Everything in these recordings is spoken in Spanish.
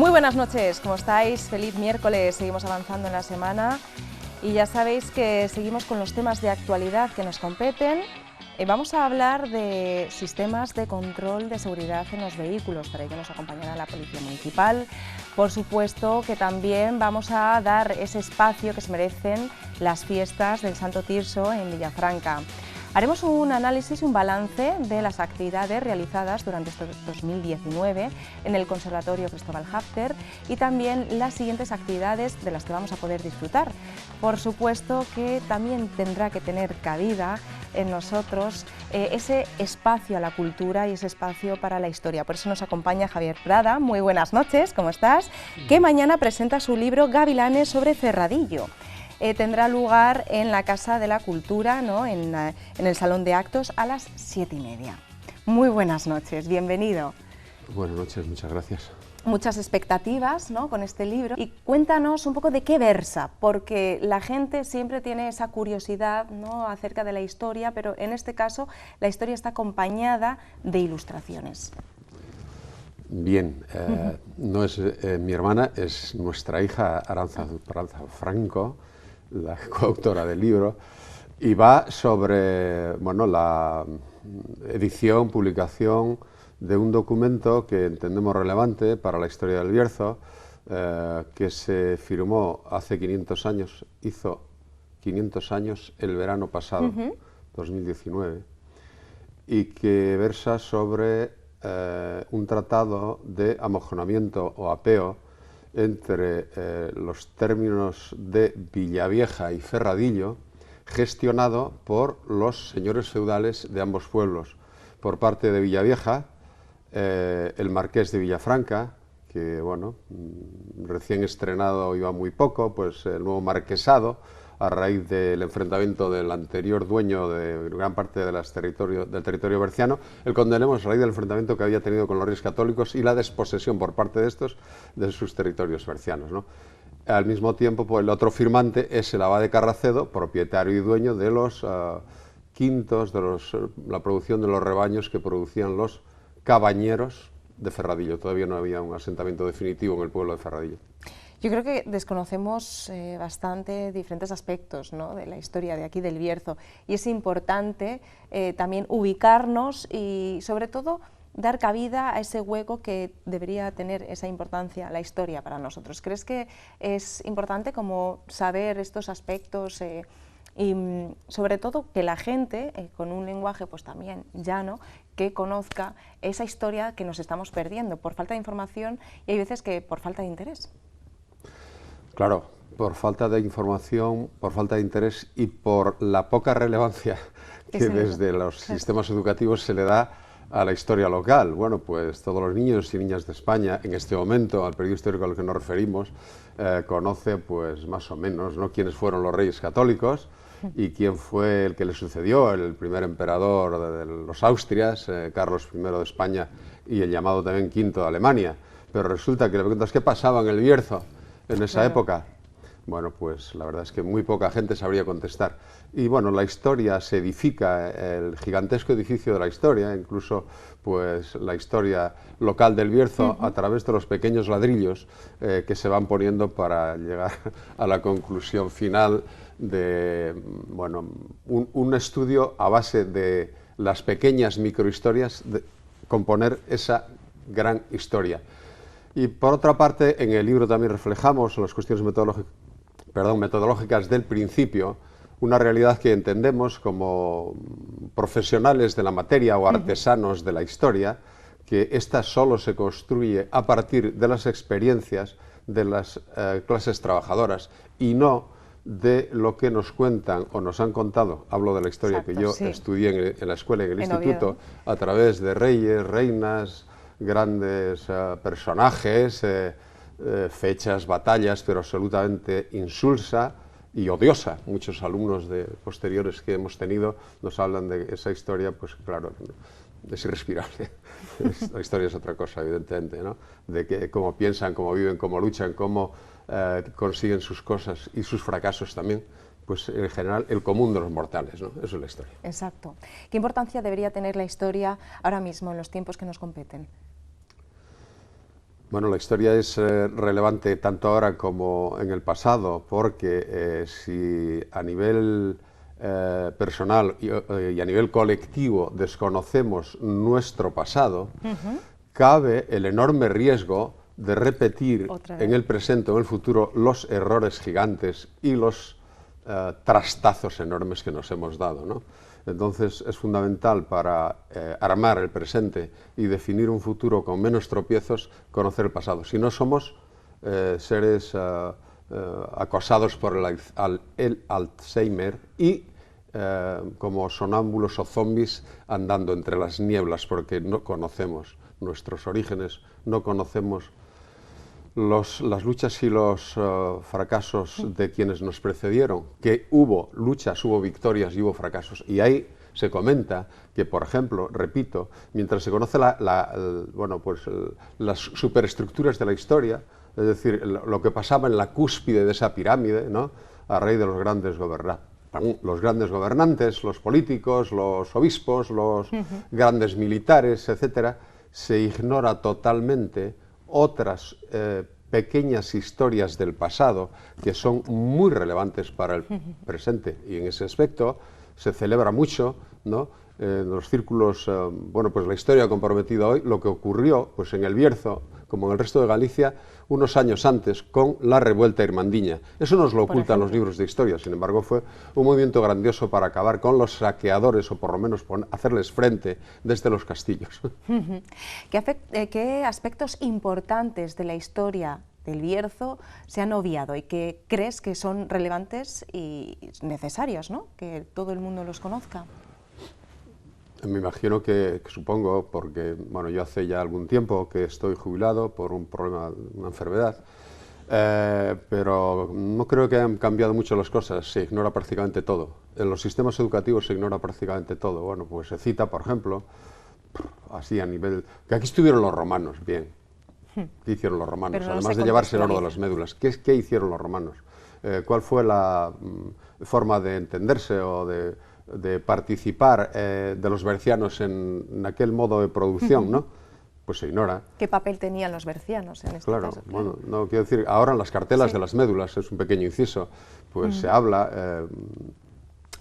Muy buenas noches, ¿cómo estáis? Feliz miércoles, seguimos avanzando en la semana y ya sabéis que seguimos con los temas de actualidad que nos competen. Vamos a hablar de sistemas de control de seguridad en los vehículos, para ello nos acompañará la Policía Municipal. Por supuesto que también vamos a dar ese espacio que se merecen las fiestas del Santo Tirso en Villafranca. Haremos un análisis y un balance de las actividades realizadas durante este 2019 en el Conservatorio Cristóbal Hafter y también las siguientes actividades de las que vamos a poder disfrutar. Por supuesto que también tendrá que tener cabida en nosotros ese espacio a la cultura y ese espacio para la historia. Por eso nos acompaña Javier Prada. Muy buenas noches, ¿cómo estás? Que mañana presenta su libro Gavilanes sobre Ferradillo. Tendrá lugar en la Casa de la Cultura, ¿no? en el Salón de Actos a las 7:30. Muy buenas noches, bienvenido. Buenas noches, muchas gracias. Muchas expectativas, ¿no?, con este libro, y cuéntanos un poco de qué versa, porque la gente siempre tiene esa curiosidad, ¿no?, acerca de la historia, pero en este caso la historia está acompañada de ilustraciones. Bien, no es mi hermana, es nuestra hija Aranza Franco, la coautora del libro, y va sobre, bueno, la edición, publicación de un documento que entendemos relevante para la historia del Bierzo, que se firmó hace 500 años, hizo 500 años el verano pasado, 2019, y que versa sobre un tratado de amojonamiento o apeo entre los términos de Villavieja y Ferradillo, gestionado por los señores feudales de ambos pueblos. Por parte de Villavieja, el marqués de Villafranca, que bueno, recién estrenado iba muy poco, pues el nuevo marquesado, a raíz del enfrentamiento del anterior dueño de gran parte de del territorio berciano, el conde Lemos, a raíz del enfrentamiento que había tenido con los reyes católicos y la desposesión por parte de estos de sus territorios bercianos, ¿no? Al mismo tiempo, pues, el otro firmante es el abad Carracedo, propietario y dueño de los quintos, de la producción de los rebaños que producían los cabañeros de Ferradillo. Todavía no había un asentamiento definitivo en el pueblo de Ferradillo. Yo creo que desconocemos bastante diferentes aspectos, ¿no?, de la historia de aquí del Bierzo, y es importante también ubicarnos y sobre todo dar cabida a ese hueco que debería tener esa importancia, la historia, para nosotros. ¿Crees que es importante como saber estos aspectos y sobre todo que la gente, con un lenguaje pues también llano, que conozca esa historia que nos estamos perdiendo por falta de información y hay veces que por falta de interés? Claro, por falta de información, por falta de interés y por la poca relevancia que desde los sistemas educativos se le da a la historia local. Bueno, pues todos los niños y niñas de España, en este momento, al periodo histórico al que nos referimos, conoce pues más o menos, ¿no?, quiénes fueron los reyes católicos y quién fue el que le sucedió, el primer emperador de los Austrias, Carlos I de España, y el llamado también V de Alemania. Pero resulta que le preguntas qué pasaba en el Bierzo en esa época. Bueno, pues la verdad es que muy poca gente sabría contestar. Y bueno, la historia se edifica, el gigantesco edificio de la historia, incluso pues la historia local del Bierzo, a través de los pequeños ladrillos que se van poniendo para llegar a la conclusión final de, bueno, un estudio a base de las pequeñas microhistorias, de componer esa gran historia. Y por otra parte, en el libro también reflejamos las cuestiones metodológicas del principio, una realidad que entendemos como profesionales de la materia o artesanos de la historia, que ésta solo se construye a partir de las experiencias de las clases trabajadoras y no de lo que nos cuentan o nos han contado. Hablo de la historia que yo estudié en la escuela y en el instituto, Oviedo, a través de reyes, reinas, grandes personajes, fechas, batallas, pero absolutamente insulsa y odiosa. Muchos alumnos posteriores que hemos tenido nos hablan de esa historia, pues claro, es irrespirable. La historia es otra cosa, evidentemente, ¿no?, de que cómo piensan, cómo viven, cómo luchan, cómo consiguen sus cosas y sus fracasos también. Pues en general el común de los mortales, ¿no? Eso es la historia. Exacto. ¿Qué importancia debería tener la historia ahora mismo en los tiempos que nos competen? Bueno, la historia es relevante tanto ahora como en el pasado, porque si a nivel personal y a nivel colectivo desconocemos nuestro pasado, cabe el enorme riesgo de repetir en el presente o en el futuro los errores gigantes y los trastazos enormes que nos hemos dado, ¿no? Entonces es fundamental para armar el presente y definir un futuro con menos tropiezos, conocer el pasado. Si no, somos seres acosados por el Alzheimer y como sonámbulos o zombies andando entre las nieblas, porque no conocemos nuestros orígenes, no conocemos las luchas y los fracasos de quienes nos precedieron, que hubo luchas, hubo victorias y hubo fracasos. Y ahí se comenta que, por ejemplo, repito, mientras se conoce las superestructuras de la historia, es decir, lo que pasaba en la cúspide de esa pirámide, ¿no?, a raíz de los grandes gobernantes, los políticos, los obispos, los grandes militares, etcétera, se ignora totalmente otras pequeñas historias del pasado que son muy relevantes para el presente, y en ese aspecto se celebra mucho, ¿no?, en los círculos, pues la historia comprometida hoy, lo que ocurrió pues en el Bierzo, como en el resto de Galicia, unos años antes con la revuelta irmandiña. Eso nos lo ocultan los libros de historia, sin embargo fue un movimiento grandioso para acabar con los saqueadores o por lo menos hacerles frente desde los castillos. ¿Qué aspectos importantes de la historia del Bierzo se han obviado y que crees que son relevantes y necesarios, ¿no?, que todo el mundo los conozca? Me imagino que supongo, porque bueno, yo hace ya algún tiempo que estoy jubilado por un problema, una enfermedad, pero no creo que hayan cambiado mucho las cosas, se ignora prácticamente todo. En los sistemas educativos se ignora prácticamente todo. Bueno, pues se cita, por ejemplo, así a nivel, que aquí estuvieron los romanos, bien. ¿Qué hicieron los romanos? No, además de llevarse el oro de las médulas, ¿qué hicieron los romanos? ¿Cuál fue la forma de entenderse o de participar de los bercianos en aquel modo de producción, ¿no? Pues se ignora. ¿Qué papel tenían los bercianos en este caso? Bueno, no quiero decir, ahora en las cartelas de las médulas, es un pequeño inciso, pues se habla,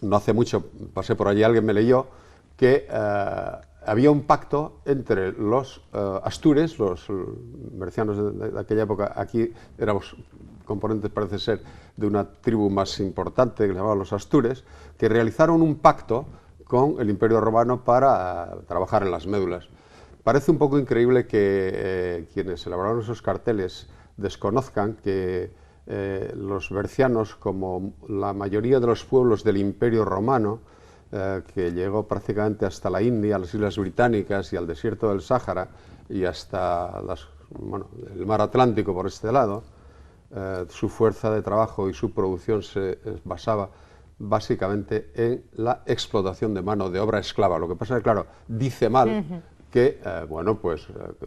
no hace mucho pasé por allí, alguien me leyó que había un pacto entre los astures, los bercianos de aquella época, aquí éramos componentes, parece ser, de una tribu más importante que se llamaban los astures, que realizaron un pacto con el Imperio Romano para trabajar en las médulas. Parece un poco increíble que quienes elaboraron esos carteles desconozcan que los bercianos, como la mayoría de los pueblos del Imperio Romano, que llegó prácticamente hasta la India, las Islas Británicas y al desierto del Sáhara y hasta el mar Atlántico por este lado, su fuerza de trabajo y su producción se basaba básicamente en la explotación de mano de obra esclava. Lo que pasa es que, claro, dice mal que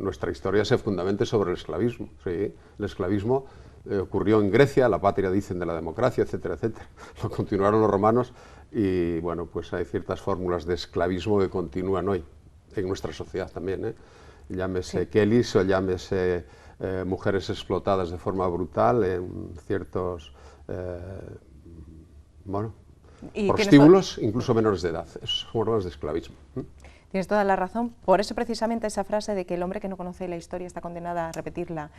nuestra historia se fundamente sobre el esclavismo. ¿Sí? El esclavismo ocurrió en Grecia, la patria, dicen, de la democracia, etcétera, etcétera. Lo continuaron los romanos y, bueno, pues hay ciertas fórmulas de esclavismo que continúan hoy en nuestra sociedad también, llámese Kellys o llámese mujeres explotadas de forma brutal en ciertos prostíbulos, incluso menores de edad. Esas son formas de esclavismo. Tienes toda la razón. Por eso precisamente esa frase de que el hombre que no conoce la historia está condenado a repetirla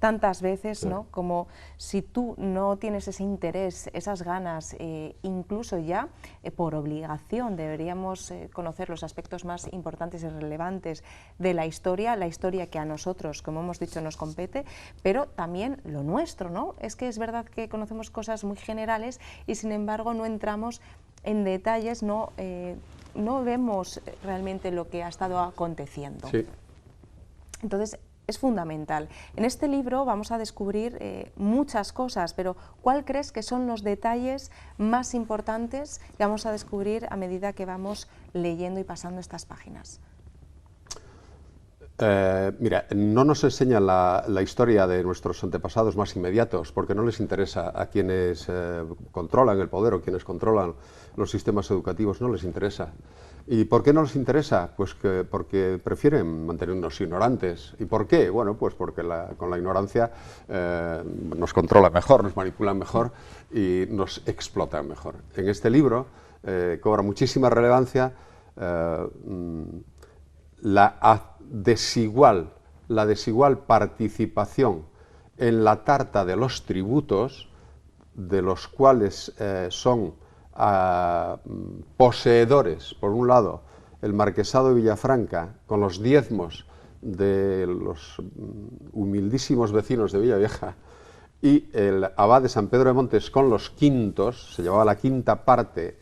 tantas veces, ¿no? Como si tú no tienes ese interés, esas ganas, incluso ya por obligación deberíamos conocer los aspectos más importantes y relevantes de la historia que a nosotros, como hemos dicho, nos compete, pero también lo nuestro, ¿no? Es que es verdad que conocemos cosas muy generales y sin embargo no entramos en detalles, no vemos realmente lo que ha estado aconteciendo. Sí. Entonces, es fundamental. En este libro vamos a descubrir muchas cosas, pero ¿cuál crees que son los detalles más importantes que vamos a descubrir a medida que vamos leyendo y pasando estas páginas? Mira, no nos enseña la historia de nuestros antepasados más inmediatos porque no les interesa a quienes controlan el poder o quienes controlan los sistemas educativos, no les interesa. ¿Y por qué no les interesa? Pues porque prefieren mantenernos ignorantes. ¿Y por qué? Bueno, pues porque con la ignorancia nos controlan mejor, nos manipulan mejor y nos explotan mejor. En este libro cobra muchísima relevancia la desigual participación en la tarta de los tributos, de los cuales son poseedores, por un lado, el marquesado de Villafranca, con los diezmos de los humildísimos vecinos de Villavieja, y el abad de San Pedro de Montes con los quintos, se llevaba la quinta parte,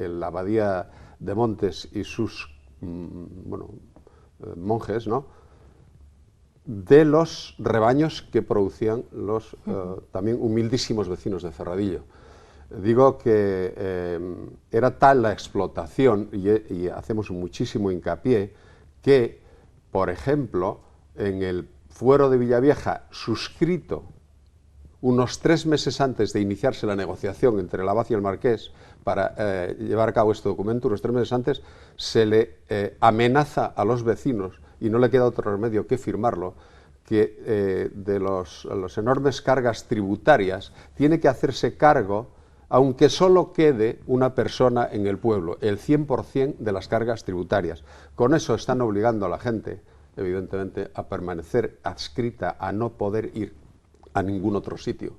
la abadía de Montes y sus monjes, ¿no?, de los rebaños que producían los también humildísimos vecinos de Ferradillo. Digo que era tal la explotación, y hacemos muchísimo hincapié, que, por ejemplo, en el fuero de Villavieja, suscrito unos 3 meses antes de iniciarse la negociación entre el abad y el marqués para llevar a cabo este documento, unos 3 meses antes, se le amenaza a los vecinos, y no le queda otro remedio que firmarlo, que de las enormes cargas tributarias tiene que hacerse cargo, aunque solo quede una persona en el pueblo, el 100% de las cargas tributarias. Con eso están obligando a la gente, evidentemente, a permanecer adscrita, a no poder ir a ningún otro sitio.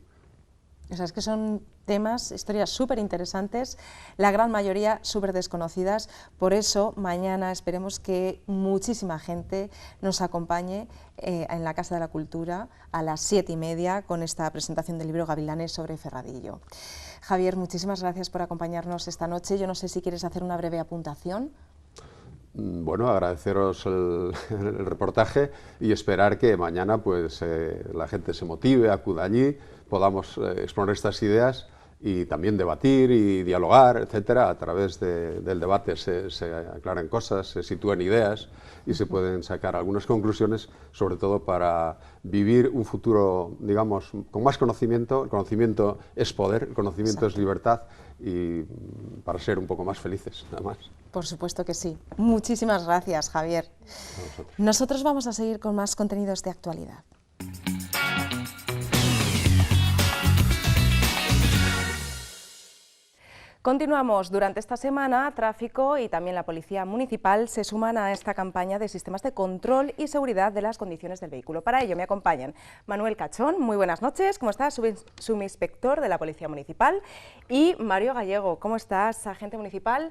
O sea, es que son temas, historias súper interesantes, la gran mayoría súper desconocidas. Por eso, mañana esperemos que muchísima gente nos acompañe en la Casa de la Cultura a las 7:30 con esta presentación del libro Gavilanes sobre Ferradillo. Javier, muchísimas gracias por acompañarnos esta noche. Yo no sé si quieres hacer una breve apuntación. Bueno, agradeceros el reportaje y esperar que mañana pues, la gente se motive, acuda allí, podamos exponer estas ideas y también debatir y dialogar, etcétera. A través del debate se aclaran cosas, se sitúan ideas y se pueden sacar algunas conclusiones, sobre todo para vivir un futuro, digamos, con más conocimiento. El conocimiento es poder, el conocimiento es libertad, y para ser un poco más felices, nada más. Por supuesto que sí. Muchísimas gracias, Javier. Nosotros vamos a seguir con más contenidos de actualidad. Continuamos. Durante esta semana, Tráfico y también la Policía Municipal se suman a esta campaña de sistemas de control y seguridad de las condiciones del vehículo. Para ello me acompañan Manuel Cachón, muy buenas noches, ¿cómo estás? Subinspector de la Policía Municipal, y Mario Gallego, ¿cómo estás? Agente municipal.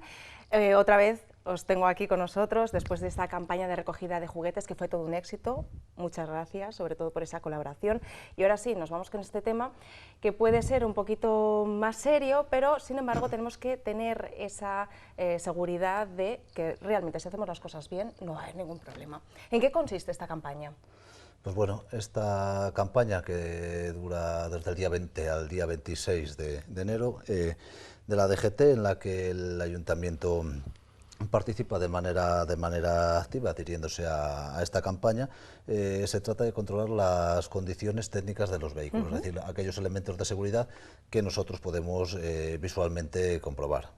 Otra vez os tengo aquí con nosotros después de esta campaña de recogida de juguetes que fue todo un éxito. Muchas gracias, sobre todo por esa colaboración. Y ahora sí, nos vamos con este tema que puede ser un poquito más serio, pero sin embargo tenemos que tener esa seguridad de que realmente si hacemos las cosas bien no hay ningún problema. ¿En qué consiste esta campaña? Pues bueno, esta campaña que dura desde el día 20 al día 26 de enero de la DGT, en la que el Ayuntamiento participa de manera activa adhiriéndose a esta campaña, se trata de controlar las condiciones técnicas de los vehículos, es decir, aquellos elementos de seguridad que nosotros podemos visualmente comprobar.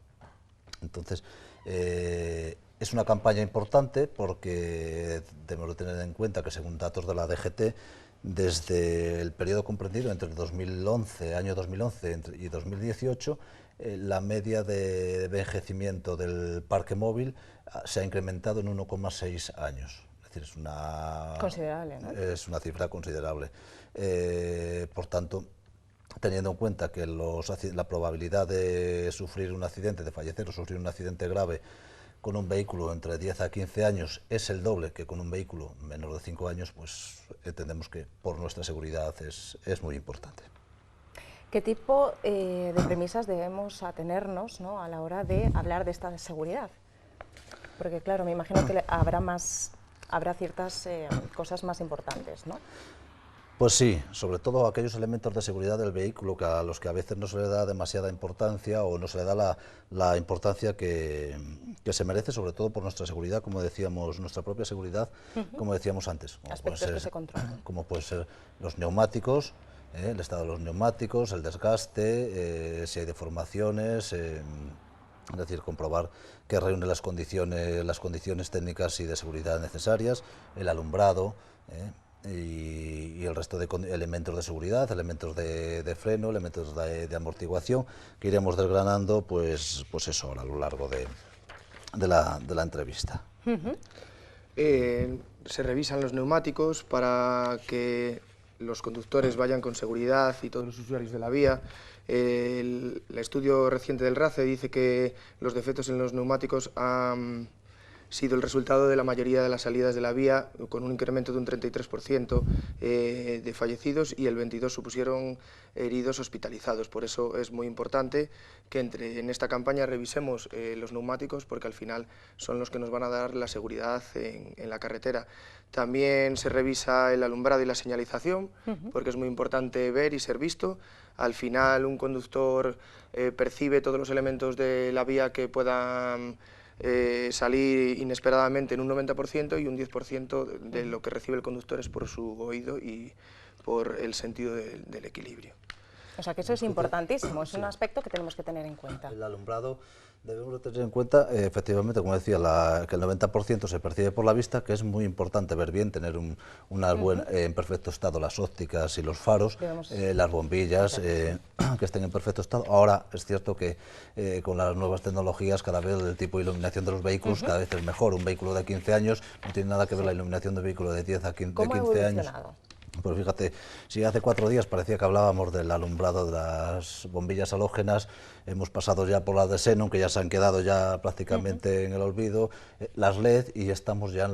Entonces, es una campaña importante porque debemos de tener en cuenta que, según datos de la DGT, desde el periodo comprendido entre el año 2011 y 2018, la media de envejecimiento del parque móvil se ha incrementado en 1,6 años. Es decir, es una considerable, ¿no? Es una cifra considerable. Por tanto, teniendo en cuenta que la probabilidad de sufrir un accidente, de fallecer o sufrir un accidente grave con un vehículo entre 10 a 15 años es el doble que con un vehículo menor de 5 años, pues entendemos que por nuestra seguridad es muy importante. ¿Qué tipo de premisas debemos atenernos, ¿no?, a la hora de hablar de esta seguridad? Porque claro, me imagino que habrá ciertas cosas más importantes, ¿no? Pues sí, sobre todo aquellos elementos de seguridad del vehículo a los que a veces no se le da demasiada importancia o no se le da la importancia que se merece, sobre todo por nuestra seguridad, como decíamos, nuestra propia seguridad, como decíamos antes. Aspectos que se controlan. Como pueden ser los neumáticos, el estado de los neumáticos, el desgaste, si hay deformaciones, es decir, comprobar que reúne las condiciones técnicas y de seguridad necesarias, el alumbrado, y el resto de elementos de seguridad, elementos de freno, elementos de amortiguación, que iremos desgranando pues eso a lo largo de la entrevista. Se revisan los neumáticos para que los conductores vayan con seguridad y todos los usuarios de la vía. El estudio reciente del RACE dice que los defectos en los neumáticos han sido el resultado de la mayoría de las salidas de la vía, con un incremento de un 33% de fallecidos, y el 22% supusieron heridos hospitalizados. Por eso es muy importante que en esta campaña revisemos los neumáticos, porque al final son los que nos van a dar la seguridad en la carretera. También se revisa el alumbrado y la señalización, porque es muy importante ver y ser visto. Al final un conductor percibe todos los elementos de la vía que puedan salir inesperadamente en un 90%, y un 10% de lo que recibe el conductor es por su oído y por el sentido del equilibrio. O sea que eso es importantísimo, es un aspecto que tenemos que tener en cuenta. El alumbrado debemos tener en cuenta, efectivamente, como decía, que el 90% se percibe por la vista, que es muy importante ver bien, tener en perfecto estado las ópticas y los faros, las bombillas, que estén en perfecto estado. Ahora es cierto que con las nuevas tecnologías cada vez el tipo de iluminación de los vehículos cada vez es mejor. Un vehículo de 15 años no tiene nada que ver la iluminación de un vehículo de 10 a 15 años. Pues fíjate, si hace 4 días parecía que hablábamos del alumbrado de las bombillas halógenas, hemos pasado ya por las de xenón, que ya se han quedado ya prácticamente en el olvido, las LED, y estamos ya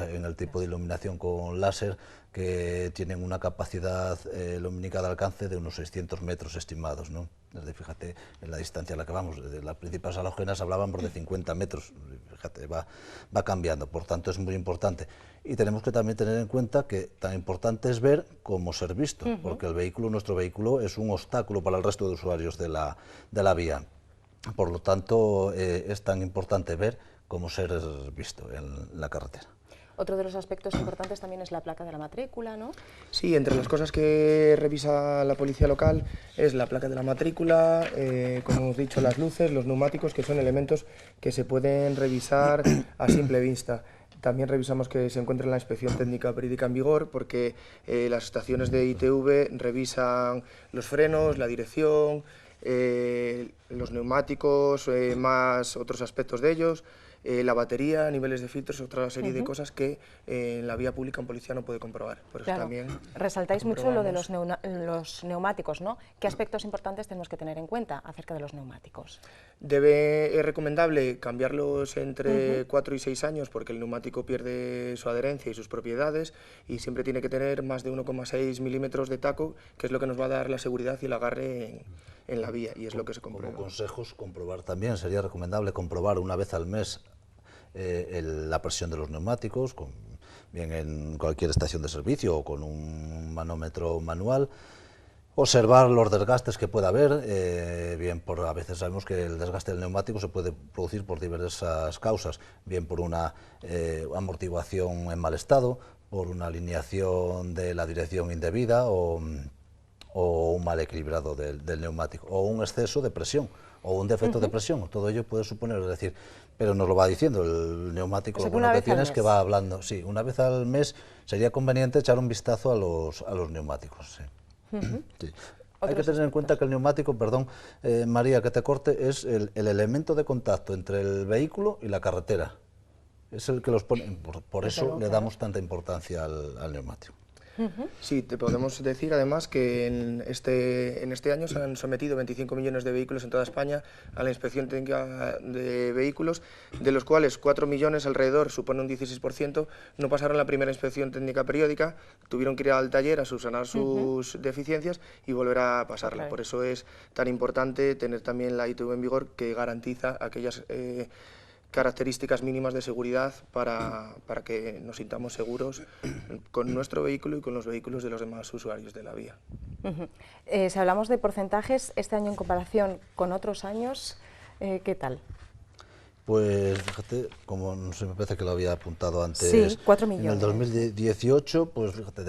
en el tipo de iluminación con láser, que tienen una capacidad lumínica de alcance de unos 600 metros estimados, ¿no? Desde, fíjate, en la distancia a la que vamos, desde las principales halógenas hablábamos de 50 metros, fíjate, va cambiando, por tanto es muy importante. Y tenemos que también tener en cuenta que tan importante es ver como ser visto, porque nuestro vehículo es un obstáculo para el resto de usuarios de la vía. Por lo tanto, es tan importante ver como ser visto en la carretera. Otro de los aspectos importantes también es la placa de la matrícula, ¿no? Sí, entre las cosas que revisa la policía local es la placa de la matrícula, como hemos dicho, las luces, los neumáticos, que son elementos que se pueden revisar a simple vista. También revisamos que se encuentre la inspección técnica periódica en vigor, porque las estaciones de ITV revisan los frenos, la dirección, los neumáticos, más otros aspectos de ellos, la batería, niveles de filtros, otra serie de cosas que en la vía pública un policía no puede comprobar. Por eso también resaltáis mucho lo de los neumáticos, ¿no? ¿Qué aspectos importantes tenemos que tener en cuenta acerca de los neumáticos? Es recomendable cambiarlos entre 4 y 6 años, porque el neumático pierde su adherencia y sus propiedades, y siempre tiene que tener más de 1,6 milímetros de taco, que es lo que nos va a dar la seguridad y el agarre en la vía, y es lo que se comprueba. Como consejos, comprobar también, sería recomendable comprobar una vez al mes la presión de los neumáticos, bien en cualquier estación de servicio o con un manómetro manual. Observar los desgastes que pueda haber, a veces sabemos que el desgaste del neumático se puede producir por diversas causas, bien por una amortiguación en mal estado, por una alineación de la dirección indebida o un mal equilibrado del neumático, o un exceso de presión, o un defecto de presión. Todo ello puede suponer, es decir, pero nos lo va diciendo el neumático, lo bueno que tiene es que va hablando. Sí, una vez al mes sería conveniente echar un vistazo a los neumáticos. Sí. Sí. Hay que tener en cuenta que el neumático, perdón, María, que te corte, es el elemento de contacto entre el vehículo y la carretera. Es el que los pone, por eso le damos tanta importancia al neumático. Sí, te podemos decir además que en este año se han sometido 25 millones de vehículos en toda España a la inspección técnica de vehículos, de los cuales 4 millones alrededor, supone un 16%, no pasaron la primera inspección técnica periódica, tuvieron que ir al taller a subsanar sus deficiencias y volver a pasarla. Por eso es tan importante tener también la ITV en vigor, que garantiza aquellas características mínimas de seguridad para que nos sintamos seguros con nuestro vehículo y con los vehículos de los demás usuarios de la vía. Si hablamos de porcentajes, este año en comparación con otros años, ¿qué tal? Pues fíjate, como no sé, me parece que lo había apuntado antes, sí, 4 millones. En el 2018, pues fíjate,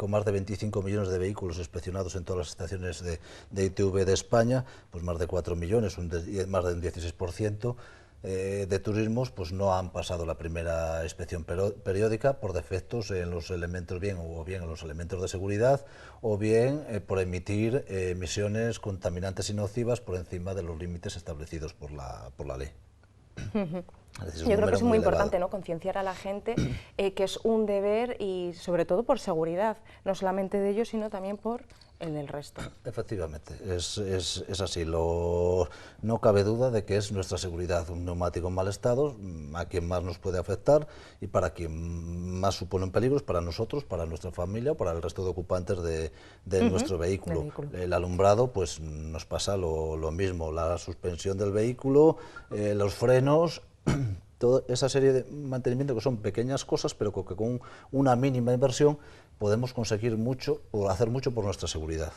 más de 25 millones de vehículos inspeccionados en todas las estaciones de ITV de España, pues más de 4 millones, más de un 16%. De turismos pues no han pasado la primera inspección periódica por defectos en los elementos bien en los elementos de seguridad o bien por emitir emisiones contaminantes y nocivas por encima de los límites establecidos por la ley. Yo creo que es muy importante, ¿no?, concienciar a la gente que es un deber y sobre todo por seguridad, no solamente de ellos sino también por el del resto. Efectivamente, es así. No cabe duda de que es nuestra seguridad un neumático en mal estado, a quien más nos puede afectar y para quien más supone un peligro es para nosotros, para nuestra familia o para el resto de ocupantes de nuestro vehículo. El alumbrado pues nos pasa lo mismo, la suspensión del vehículo, los frenos, toda esa serie de mantenimiento que son pequeñas cosas pero que con una mínima inversión podemos conseguir mucho o hacer mucho por nuestra seguridad.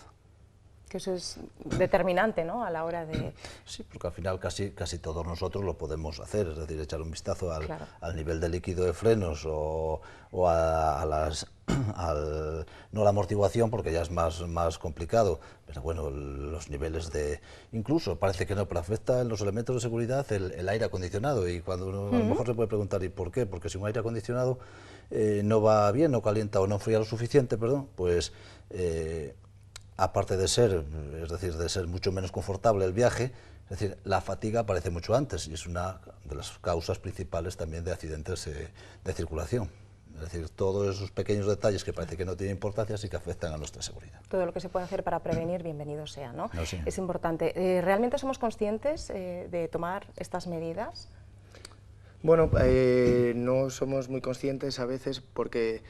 Que eso es determinante, ¿no?, a la hora de... Sí, porque al final casi todos nosotros lo podemos hacer, es decir, echar un vistazo al nivel de líquido de frenos o no a la amortiguación, porque ya es más complicado, pero bueno, los niveles de... Incluso parece que no, pero afecta en los elementos de seguridad el aire acondicionado, y cuando uno a lo mejor se puede preguntar, ¿y por qué? Porque si un aire acondicionado no va bien, no calienta o no enfría lo suficiente, pues... aparte de ser mucho menos confortable el viaje, es decir, la fatiga aparece mucho antes y es una de las causas principales también de accidentes de circulación. Es decir, todos esos pequeños detalles que parece que no tienen importancia sí que afectan a nuestra seguridad. Todo lo que se puede hacer para prevenir, bienvenido sea, ¿no? Sí. Es importante. ¿Realmente somos conscientes de tomar estas medidas? Bueno, no somos muy conscientes a veces porque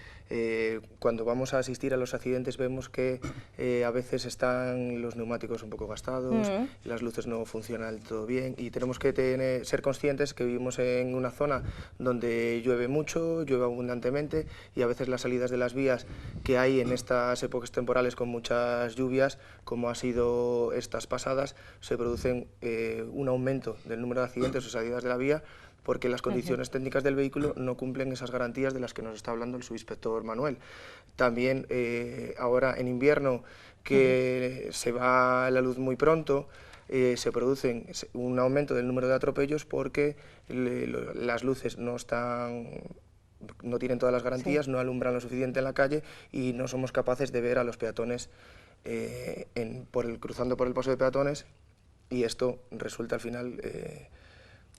cuando vamos a asistir a los accidentes vemos que a veces están los neumáticos un poco gastados, las luces no funcionan del todo bien y tenemos que ser conscientes que vivimos en una zona donde llueve mucho, llueve abundantemente y a veces las salidas de las vías que hay en estas épocas temporales con muchas lluvias, como ha sido estas pasadas, se producen un aumento del número de accidentes o salidas de la vía porque las condiciones técnicas del vehículo no cumplen esas garantías de las que nos está hablando el subinspector Manuel. También ahora en invierno, que se va la luz muy pronto, se produce un aumento del número de atropellos porque las luces no tienen todas las garantías, no alumbran lo suficiente en la calle y no somos capaces de ver a los peatones cruzando por el paso de peatones, y esto resulta al final...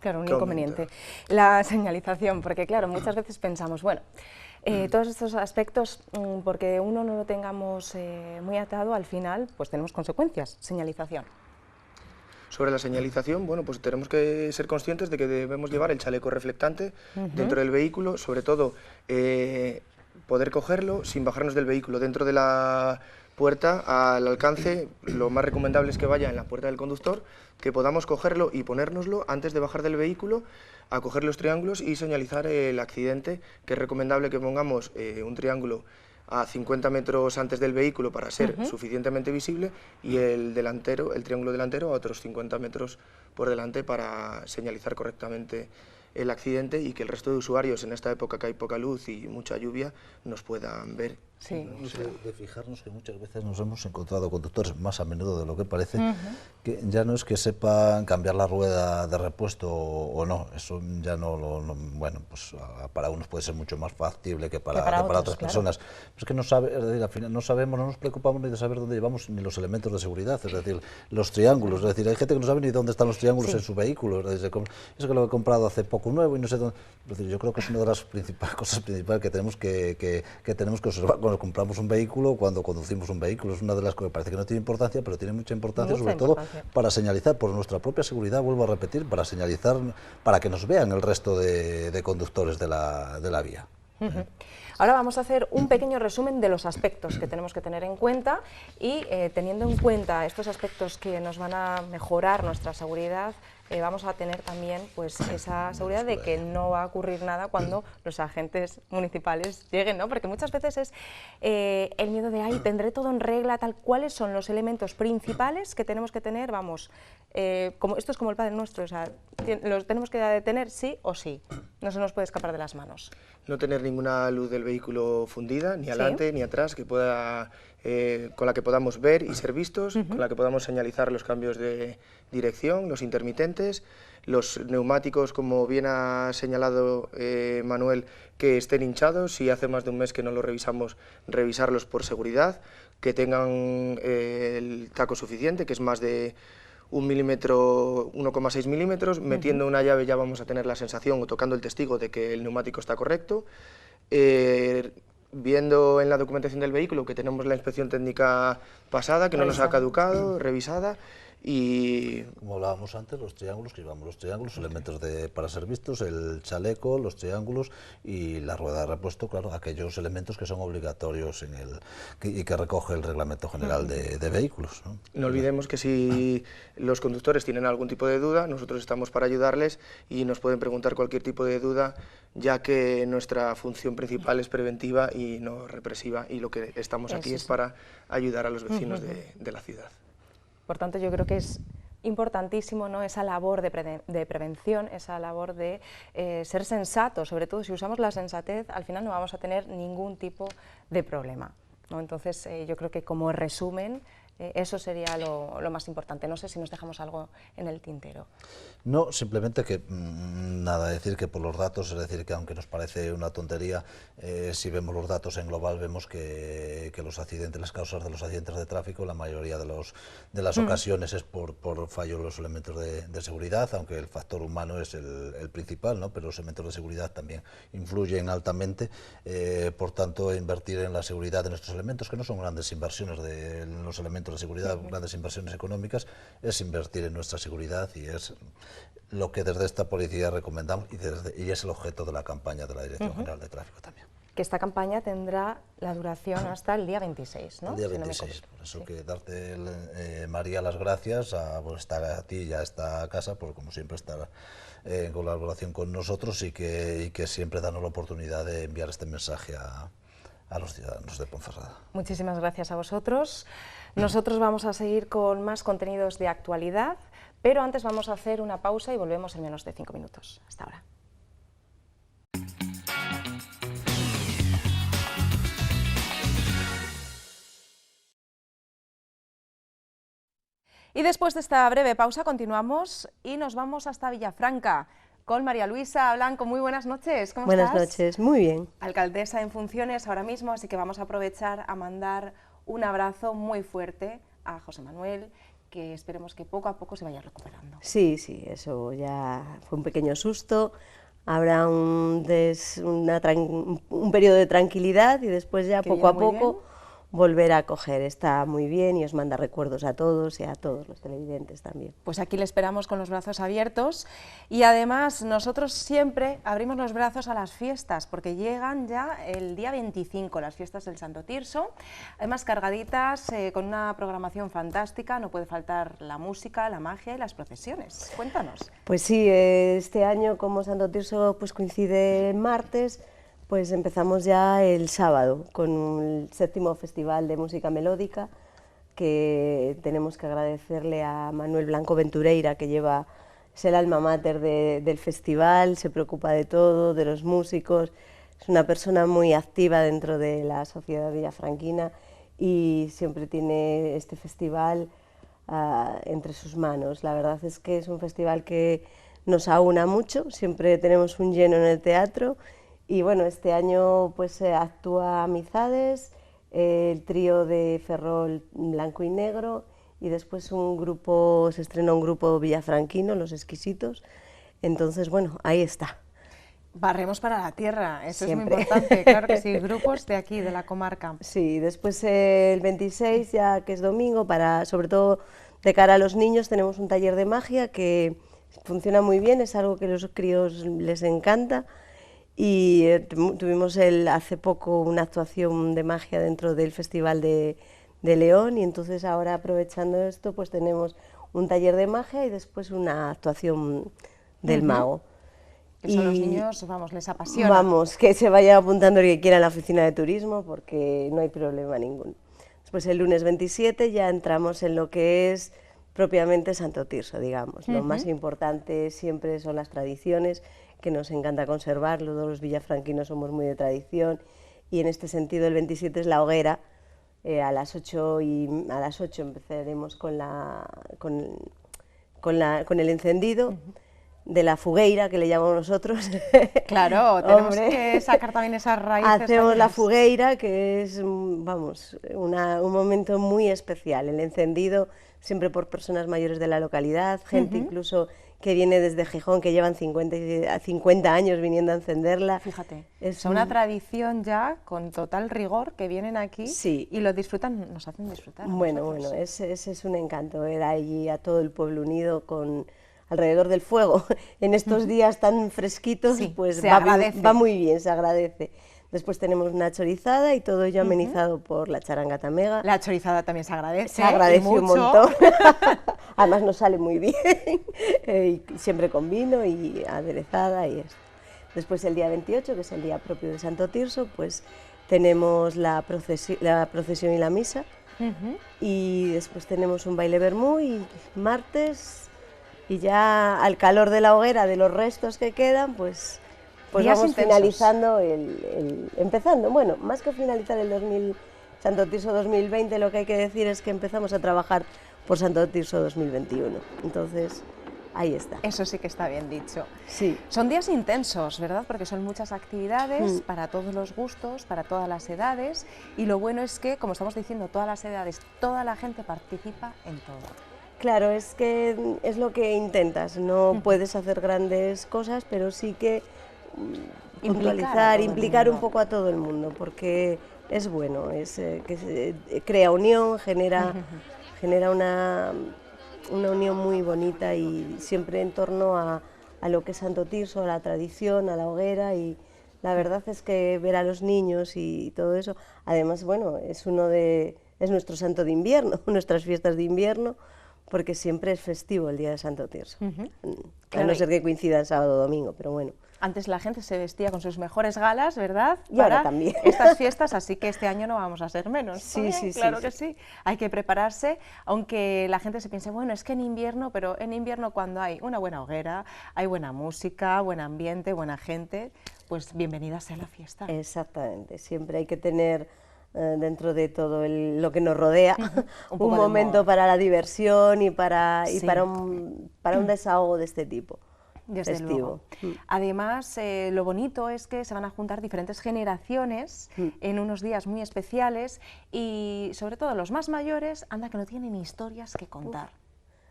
Claro, un inconveniente. La señalización, porque claro, muchas veces pensamos, bueno, todos estos aspectos, porque uno no lo tengamos muy atado, al final pues tenemos consecuencias. Señalización. Sobre la señalización, bueno, pues tenemos que ser conscientes de que debemos llevar el chaleco reflectante dentro del vehículo, sobre todo poder cogerlo sin bajarnos del vehículo dentro de la puerta al alcance. Lo más recomendable es que vaya en la puerta del conductor, que podamos cogerlo y ponérnoslo antes de bajar del vehículo, a coger los triángulos y señalizar el accidente, que es recomendable que pongamos un triángulo a 50 metros antes del vehículo para ser suficientemente visible y el triángulo delantero a otros 50 metros por delante para señalizar correctamente el accidente y que el resto de usuarios en esta época que hay poca luz y mucha lluvia nos puedan ver. Sí. De fijarnos que muchas veces nos hemos encontrado conductores, más a menudo de lo que parece, que ya no es que sepan cambiar la rueda de repuesto o no, eso ya bueno, pues para unos puede ser mucho más factible que para otras personas. Claro. Es que es decir, al final no sabemos, no nos preocupamos ni de saber dónde llevamos ni los elementos de seguridad, es decir, los triángulos, es decir, hay gente que no sabe ni dónde están los triángulos en su vehículo, es decir, eso que lo he comprado hace poco nuevo y no sé dónde. Es decir, yo creo que es una de las cosas principales que tenemos que observar cuando compramos un vehículo, cuando conducimos un vehículo. Es una de las cosas que parece que no tiene importancia, pero tiene mucha importancia, sobre todo para señalizar por nuestra propia seguridad, vuelvo a repetir, para señalizar, para que nos vean el resto de conductores de la vía. Ahora vamos a hacer un pequeño resumen de los aspectos que tenemos que tener en cuenta y teniendo en cuenta estos aspectos que nos van a mejorar nuestra seguridad, vamos a tener también pues esa seguridad de que no va a ocurrir nada cuando los agentes municipales lleguen, ¿no? Porque muchas veces es el miedo de, ay, tendré todo en regla, tal. ¿Cuáles son los elementos principales que tenemos que tener? Vamos, esto es como el Padre Nuestro, o sea, los tenemos que tener sí o sí, no se nos puede escapar de las manos. No tener ninguna luz del vehículo fundida, ni adelante ni atrás, que pueda, con la que podamos ver y ser vistos, con la que podamos señalizar los cambios de dirección, los intermitentes, los neumáticos, como bien ha señalado Manuel, que estén hinchados, si hace más de un mes que no los revisamos, revisarlos por seguridad, que tengan el taco suficiente, que es más de 1 milímetro, 1,6 milímetros, metiendo una llave ya vamos a tener la sensación o tocando el testigo de que el neumático está correcto. Viendo en la documentación del vehículo que tenemos la inspección técnica pasada, que no nos ha caducado, revisada, y... Como hablábamos antes, los triángulos, que llevamos los triángulos, elementos para ser vistos, el chaleco, los triángulos y la rueda de repuesto, claro, aquellos elementos que son obligatorios y que recoge el Reglamento General de Vehículos, ¿no? No olvidemos que si los conductores tienen algún tipo de duda, nosotros estamos para ayudarles y nos pueden preguntar cualquier tipo de duda, ya que nuestra función principal es preventiva y no represiva, y lo que estamos aquí es para ayudar a los vecinos de la ciudad. Por tanto, yo creo que es importantísimo, ¿no?, esa labor de prevención, esa labor de ser sensato, sobre todo si usamos la sensatez, al final no vamos a tener ningún tipo de problema, ¿no? Entonces, yo creo que como resumen, eso sería lo más importante. No sé si nos dejamos algo en el tintero. No, simplemente que nada, decir que por los datos, es decir, que aunque nos parece una tontería, si vemos los datos en global vemos que los accidentes, las causas de los accidentes de tráfico, la mayoría de las ocasiones es por fallo de los elementos de seguridad, aunque el factor humano es el principal, ¿no? Pero los elementos de seguridad también influyen altamente, por tanto invertir en la seguridad de nuestros elementos, que no son grandes inversiones de los elementos de seguridad, grandes inversiones económicas, es invertir en nuestra seguridad y es lo que desde esta policía recomendamos y es el objeto de la campaña de la Dirección General de Tráfico también. Que esta campaña tendrá la duración hasta el día 26, ¿no? El día 26, por eso que darte, María, las gracias por estar a ti y a esta casa, por como siempre estar en colaboración con nosotros y que siempre darnos la oportunidad de enviar este mensaje a los ciudadanos de Ponferrada. Muchísimas gracias a vosotros. Nosotros vamos a seguir con más contenidos de actualidad, pero antes vamos a hacer una pausa y volvemos en menos de 5 minutos. Hasta ahora. Y después de esta breve pausa continuamos y nos vamos hasta Villafranca con María Luisa Blanco. Muy buenas noches, ¿cómo estás? Buenas noches, muy bien. Alcaldesa en funciones ahora mismo, así que vamos a aprovechar a mandar un abrazo muy fuerte a José Manuel, que esperemos que poco a poco se vaya recuperando. Sí, sí, eso ya fue un pequeño susto. Habrá un periodo de tranquilidad y después ya poco a poco volver a coger. Está muy bien y os manda recuerdos a todos y a todos los televidentes también. Pues aquí le esperamos con los brazos abiertos y además nosotros siempre abrimos los brazos a las fiestas porque llegan ya el día 25, las fiestas del Santo Tirso, además cargaditas con una programación fantástica, no puede faltar la música, la magia y las procesiones. Cuéntanos. Pues sí, este año como Santo Tirso pues coincide en martes, pues empezamos ya el sábado con el 7º Festival de Música Melódica, que tenemos que agradecerle a Manuel Blanco Ventureira, que es el alma mater del festival, se preocupa de todo, de los músicos, es una persona muy activa dentro de la sociedad villafranquina y siempre tiene este festival entre sus manos. La verdad es que es un festival que nos aúna mucho, siempre tenemos un lleno en el teatro. Y bueno, este año pues actúa Amizades, el trío de Ferrol Blanco y Negro y después se estrena un grupo villafranquino, Los Exquisitos. Entonces, bueno, ahí está. Barremos para la tierra, eso Siempre. es muy importante, claro que sí, grupos de aquí, de la comarca. Sí, después el 26, ya que es domingo, sobre todo de cara a los niños, tenemos un taller de magia que funciona muy bien, es algo que a los críos les encanta. Y tuvimos hace poco una actuación de magia dentro del Festival de de León, y entonces ahora, aprovechando esto, pues tenemos un taller de magia y después una actuación del mago. Eso a los niños, vamos, les apasiona. Vamos, que se vayan apuntando el que quiera en la oficina de turismo, porque no hay problema ninguno. Después, el lunes 27 ya entramos en lo que es propiamente Santo Tirso, digamos. Lo más importante siempre son las tradiciones, que nos encanta conservarlo. Todos los villafranquinos somos muy de tradición, y en este sentido el 27 es la hoguera. A las 8 empezaremos con el encendido de la fogueira, que le llamamos nosotros. Claro, tenemos que sacar también esas raíces. Hacemos la fogueira, que es, vamos, un momento muy especial. El encendido siempre por personas mayores de la localidad, gente incluso que viene desde Gijón, que llevan 50 años viniendo a encenderla. Fíjate, es una tradición ya con total rigor, que vienen aquí y lo disfrutan, nos hacen disfrutar. Bueno, ese es un encanto, ver allí a todo el pueblo unido alrededor del fuego. En estos días tan fresquitos, pues va muy bien, se agradece. Después tenemos una chorizada y todo ello amenizado por la charanga tamega. La chorizada también se agradece. Se agradece un montón. Además nos sale muy bien, y siempre con vino y aderezada y esto. Después, el día 28, que es el día propio de Santo Tirso, pues tenemos la procesión y la misa. Y después tenemos un baile vermú, y martes, y ya al calor de la hoguera, de los restos que quedan, pues vamos finalizando empezando, bueno, más que finalizar el Santo Tirso 2020, lo que hay que decir es que empezamos a trabajar por Santo Tirso 2021. Entonces, ahí está. Eso sí que está bien dicho. Sí. Son días intensos, ¿verdad? Porque son muchas actividades para todos los gustos, para todas las edades, y lo bueno es que, como estamos diciendo, todas las edades, toda la gente participa en todo. Claro, es que es lo que intentas, no puedes hacer grandes cosas, pero sí que implicar un poco a todo el mundo, porque es bueno, que crea unión, genera una unión muy bonita, y siempre en torno a lo que es Santo Tirso, a la tradición, a la hoguera, y la verdad es que ver a los niños y todo eso, además, bueno, es nuestro santo de invierno, nuestras fiestas de invierno, porque siempre es festivo el día de Santo Tirso, a no ser que coincida el sábado o domingo, pero bueno. Antes la gente se vestía con sus mejores galas, ¿verdad? Y ahora también. Estas fiestas, así que este año no vamos a ser menos. Sí, claro que sí. Hay que prepararse, aunque la gente se piense, bueno, es que en invierno, pero en invierno, cuando hay una buena hoguera, hay buena música, buen ambiente, buena gente, pues bienvenida sea la fiesta. Exactamente, siempre hay que tener dentro de todo lo que nos rodea un momento para la diversión y para un desahogo de este tipo. Desde festivo. Luego. Además, lo bonito es que se van a juntar diferentes generaciones en unos días muy especiales, y sobre todo los más mayores, anda que no tienen historias que contar.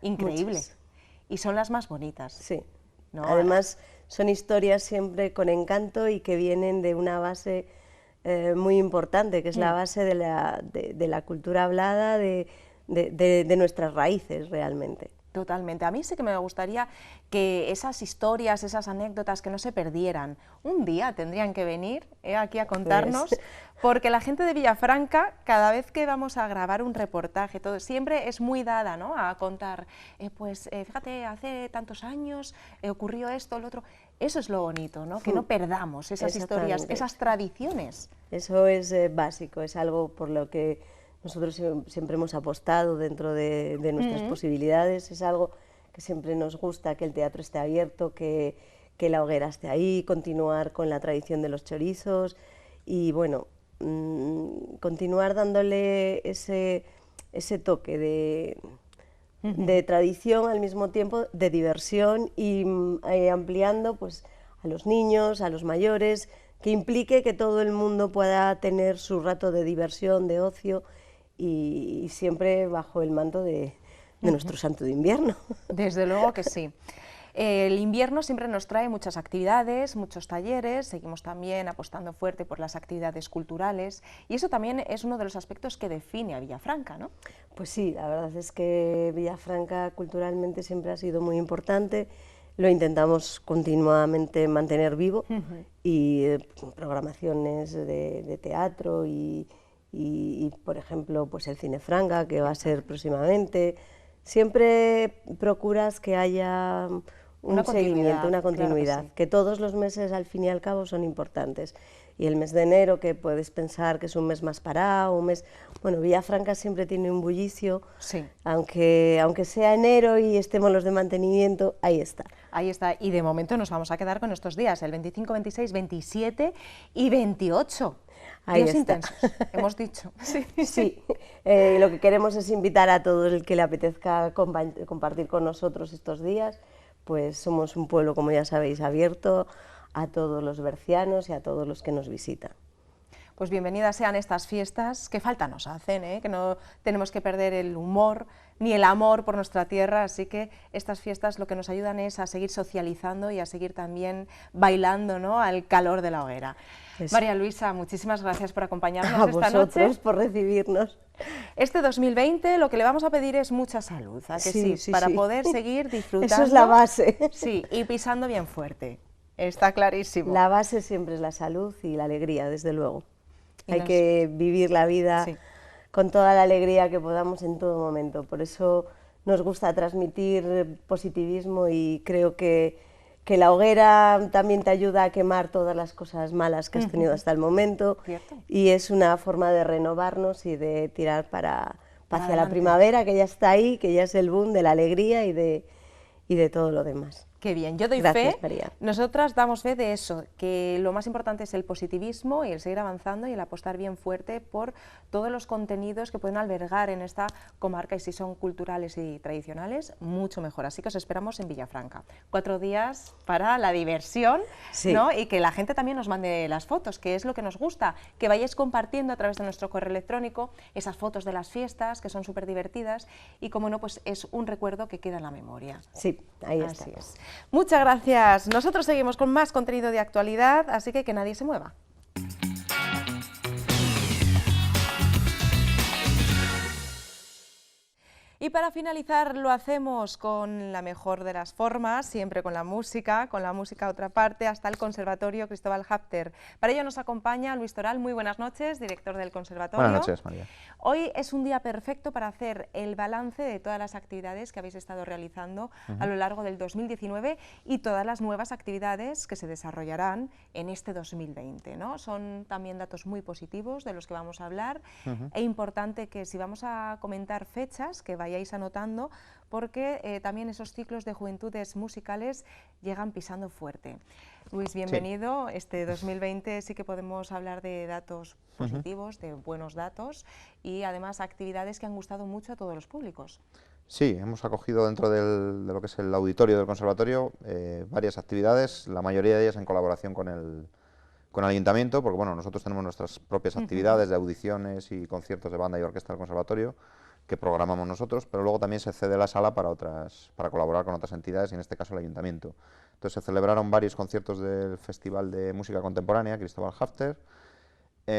Increíble. Muchas. Y son las más bonitas. Sí. ¿No? Además, son historias siempre con encanto y que vienen de una base muy importante, que es la base de la cultura hablada, de nuestras raíces realmente. Totalmente. A mí sí que me gustaría que esas historias, esas anécdotas, que no se perdieran. Un día tendrían que venir aquí a contarnos, porque la gente de Villafranca, cada vez que vamos a grabar un reportaje, todo siempre es muy dada, ¿no?, a contar, fíjate, hace tantos años ocurrió esto, lo otro. Eso es lo bonito, ¿no?, que no perdamos esas historias, esas tradiciones. Eso es básico, es algo por lo que nosotros siempre hemos apostado dentro de nuestras posibilidades. Es algo que siempre nos gusta, que el teatro esté abierto, que la hoguera esté ahí, continuar con la tradición de los chorizos y, bueno, continuar dándole ese toque de tradición, al mismo tiempo de diversión, y ampliando, pues, a los niños, a los mayores, que implique que todo el mundo pueda tener su rato de diversión, de ocio, y siempre bajo el manto de nuestro santo de invierno. Desde luego que sí. El invierno siempre nos trae muchas actividades, muchos talleres, seguimos también apostando fuerte por las actividades culturales, y eso también es uno de los aspectos que define a Villafranca, ¿no? Pues sí, la verdad es que Villafranca culturalmente siempre ha sido muy importante, lo intentamos continuamente mantener vivo, y programaciones de teatro y por ejemplo, pues el Cine Franga, que va a ser próximamente. Siempre procuras que haya un seguimiento, una continuidad, claro que sí. que todos los meses al fin y al cabo son importantes. Y el mes de enero, que puedes pensar que es un mes más parado, un mes... Bueno, Villafranca siempre tiene un bullicio, Sí. aunque sea enero y estemos los de mantenimiento, ahí está. Ahí está, y de momento nos vamos a quedar con estos días, el 25, 26, 27 y 28. Ahí Días está. intensos, hemos dicho. Sí. Sí, lo que queremos es invitar a todo el que le apetezca compartir con nosotros estos días, pues somos un pueblo, como ya sabéis, abierto a todos los bercianos y a todos los que nos visitan. Pues bienvenidas sean estas fiestas, que falta nos hacen, que no tenemos que perder el humor ni el amor por nuestra tierra, así que estas fiestas lo que nos ayudan es a seguir socializando y a seguir también bailando, ¿no?, al calor de la hoguera. Eso. María Luisa, muchísimas gracias por acompañarnos A esta vosotros noche. por recibirnos. Este 2020 lo que le vamos a pedir es mucha salud, ¿a que sí? Sí, Para sí. poder seguir disfrutando. Eso es la base. Sí, y pisando bien fuerte, está clarísimo. La base siempre es la salud y la alegría, desde luego. Y Hay nos- que vivir la vida Sí. con toda la alegría que podamos en todo momento. Por eso nos gusta transmitir positivismo y creo que la hoguera también te ayuda a quemar todas las cosas malas que has tenido hasta el momento. Cierto. Y es una forma de renovarnos y de tirar hacia la adelante. primavera, que ya está ahí, que ya es el boom de la alegría y de todo lo demás. Qué bien, yo doy Gracias, fe, María. nosotras damos fe de eso, que lo más importante es el positivismo y el seguir avanzando y el apostar bien fuerte por todos los contenidos que pueden albergar en esta comarca, y si son culturales y tradicionales, mucho mejor. Así que os esperamos en Villafranca. 4 días para la diversión, Sí. ¿no? Y que la gente también nos mande las fotos, que es lo que nos gusta, que vayáis compartiendo a través de nuestro correo electrónico esas fotos de las fiestas, que son súper divertidas, y como no, pues es un recuerdo que queda en la memoria. Sí, ahí Así está. es. Muchas gracias. Nosotros seguimos con más contenido de actualidad, así que nadie se mueva. Y para finalizar lo hacemos con la mejor de las formas, siempre con la música a otra parte, hasta el Conservatorio Cristóbal Hafter. Para ello nos acompaña Luis Toral. Muy buenas noches, director del Conservatorio. Buenas noches, María. Hoy es un día perfecto para hacer el balance de todas las actividades que habéis estado realizando a lo largo del 2019 y todas las nuevas actividades que se desarrollarán en este 2020, ¿no? Son también datos muy positivos de los que vamos a hablar. Es importante que, si vamos a comentar fechas, que vayáis anotando, porque también esos ciclos de juventudes musicales llegan pisando fuerte. Luis, bienvenido. Sí. Este 2020 sí que podemos hablar de datos positivos, de buenos datos, y además actividades que han gustado mucho a todos los públicos. Sí, hemos acogido dentro de lo que es el auditorio del conservatorio varias actividades, la mayoría de ellas en colaboración con el ayuntamiento, porque bueno, nosotros tenemos nuestras propias actividades de audiciones y conciertos de banda y orquesta del conservatorio que programamos nosotros, pero luego también se cede la sala para colaborar con otras entidades, y en este caso el ayuntamiento. Entonces se celebraron varios conciertos del Festival de Música Contemporánea Cristóbal Hafter,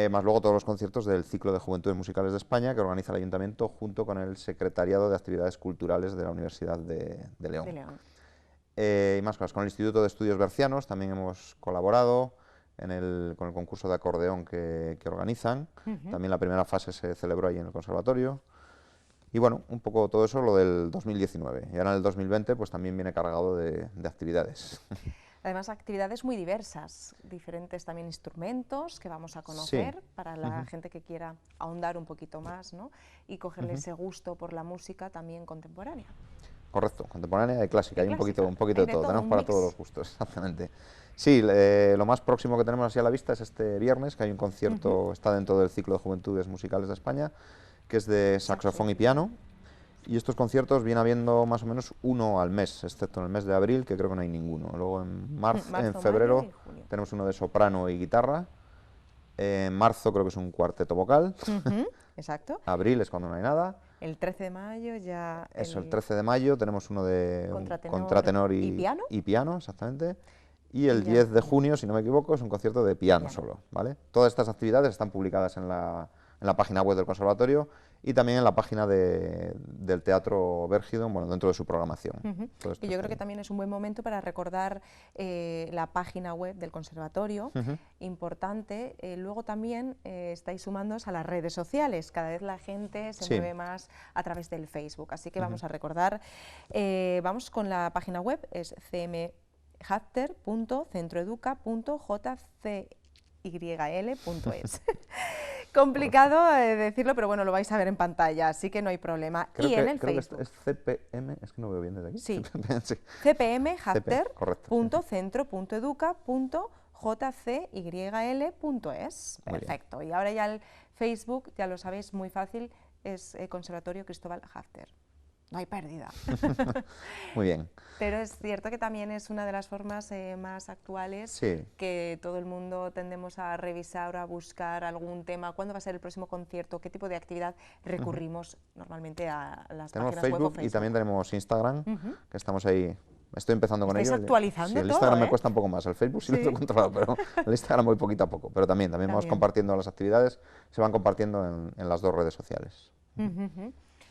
más luego todos los conciertos del ciclo de Juventudes Musicales de España que organiza el ayuntamiento junto con el Secretariado de Actividades Culturales de la Universidad de León. Y más cosas, con el Instituto de Estudios Bercianos también hemos colaborado con el concurso de acordeón que organizan. También la primera fase se celebró allí en el conservatorio. Y bueno, un poco todo eso lo del 2019. Y ahora en el 2020 pues también viene cargado de actividades. Además, actividades muy diversas, diferentes también instrumentos que vamos a conocer, sí, para la gente que quiera ahondar un poquito más, ¿no? Y cogerle ese gusto por la música también contemporánea. Correcto, contemporánea y clásica, hay un poquito de todo, tenemos para todos los gustos, exactamente. Sí, lo más próximo que tenemos así a la vista es este viernes, que hay un concierto, está dentro del ciclo de Juventudes Musicales de España, que es de saxofón y piano, y estos conciertos viene habiendo más o menos uno al mes, excepto en el mes de abril, que creo que no hay ninguno. Luego en febrero tenemos uno de soprano y guitarra, en marzo creo que es un cuarteto vocal, exacto. Abril es cuando no hay nada. El 13 de mayo ya... Eso, el 13 de mayo tenemos uno de contratenor y piano, exactamente. Y el 10 de junio, si no me equivoco, es un concierto de piano solo, ¿vale? Todas estas actividades están publicadas en la página web del conservatorio y también en la página del Teatro Vergidon, bueno, dentro de su programación. Todo esto Y yo creo está que ahí. también es un buen momento para recordar la página web del conservatorio, importante. Luego también estáis sumándoos a las redes sociales, cada vez la gente se Sí. mueve más a través del Facebook, así que vamos a recordar, vamos con la página web, es cmhafter.centroeduca.jcyl.es. Complicado decirlo, pero bueno, lo vais a ver en pantalla, así que no hay problema. Y en el creo Facebook. que es CPM, es que no veo bien desde aquí. Sí. Sí. cpmhafter.centro.educa.jcyl.es. Muy bien. Perfecto. Y ahora ya el Facebook, ya lo sabéis, muy fácil, es Conservatorio Cristóbal Hafter. No hay pérdida. Muy bien. Pero es cierto que también es una de las formas más actuales Sí. que todo el mundo tendemos a revisar o a buscar algún tema. ¿Cuándo va a ser el próximo concierto? ¿Qué tipo de actividad? Recurrimos normalmente a las Tenemos páginas web o Facebook, Facebook. y también tenemos Instagram, que estamos ahí. Estoy empezando con Estáis ello. actualizando Sí, el todo, Instagram ¿eh? me cuesta un poco más, el Facebook sí lo Sí. tengo controlado, pero el Instagram voy poquito a poco. Pero también vamos También. compartiendo las actividades, se van compartiendo en las dos redes sociales.